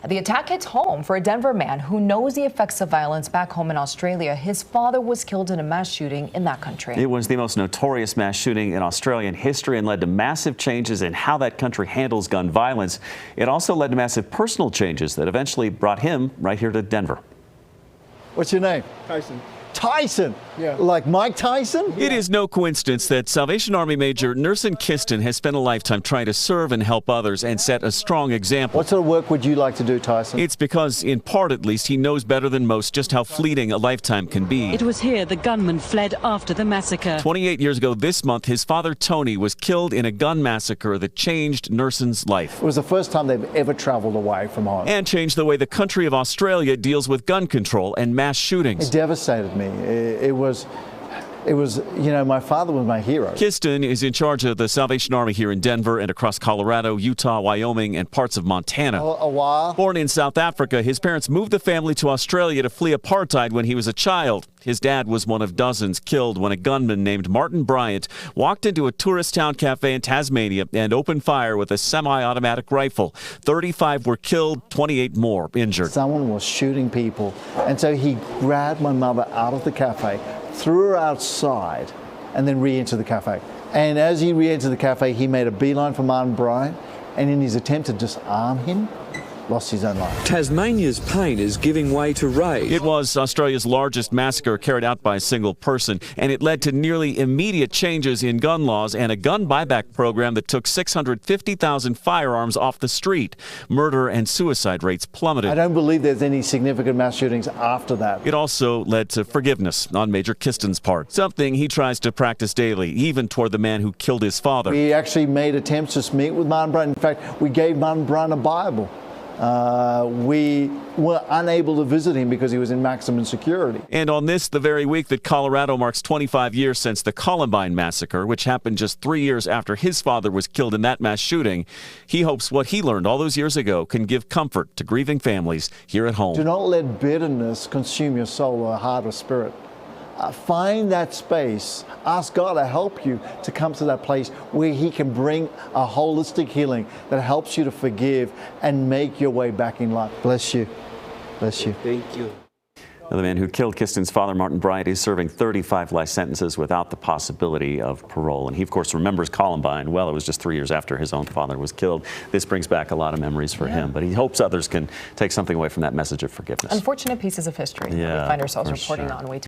The attack hits home for a Denver man who knows the effects of violence back home in Australia. His father was killed in a mass shooting in that country. It was the most notorious mass shooting in Australian history and led to massive changes in how that country handles gun violence. It also led to massive personal changes that eventually brought him right here to Denver. What's your name? Tyson. Tyson? Yeah. Like Mike Tyson? It is no coincidence that Salvation Army Major Nerson Kiston has spent a lifetime trying to serve and help others and set a strong example. What sort of work would you like to do, Tyson? It's because, in part at least, he knows better than most just how fleeting a lifetime can be. It was here the gunman fled after the massacre. 28 years ago this month, his father Tony was killed in a gun massacre that changed Nerson's life. It was the first time they've ever traveled away from home. And changed the way the country of Australia deals with gun control and mass shootings. It devastated me. It was, you know, my father was my hero. Kiston is in charge of the Salvation Army here in Denver and across Colorado, Utah, Wyoming, and parts of Montana. A while. Born in South Africa, his parents moved the family to Australia to flee apartheid when he was a child. His dad was one of dozens killed when a gunman named Martin Bryant walked into a tourist town cafe in Tasmania and opened fire with a semi-automatic rifle. 35 were killed, 28 more injured. Someone was shooting people, and so he grabbed my mother out of the cafe, threw her outside, and then re-entered the cafe. And as he re-entered the cafe, he made a beeline for Martin Bryant, and in his attempt to disarm him, lost his own life. Tasmania's pain is giving way to rage. It was Australia's largest massacre carried out by a single person, and it led to nearly immediate changes in gun laws and a gun buyback program that took 650,000 firearms off the street. Murder and suicide rates plummeted. I don't believe there's any significant mass shootings after that. It also led to forgiveness on Major Kiston's part, something he tries to practice daily, even toward the man who killed his father. We actually made attempts to meet with Martin Bryant. In fact, we gave Martin Bryant a Bible. We were unable to visit him because he was in maximum security. And on this, the very week that Colorado marks 25 years since the Columbine massacre, which happened just 3 years after his father was killed in that mass shooting, he hopes what he learned all those years ago can give comfort to grieving families here at home. Do not let bitterness consume your soul or heart or spirit. Find that space. Ask God to help you to come to that place where He can bring a holistic healing that helps you to forgive and make your way back in life. Bless you. Bless you. Thank you. Now, the man who killed Kiston's father, Martin Bryant, is serving 35 life sentences without the possibility of parole. And he, of course, remembers Columbine. Well, it was just 3 years after his own father was killed. This brings back a lot of memories for him. But he hopes others can take something away from that message of forgiveness. Unfortunate pieces of history that we find ourselves reporting on way too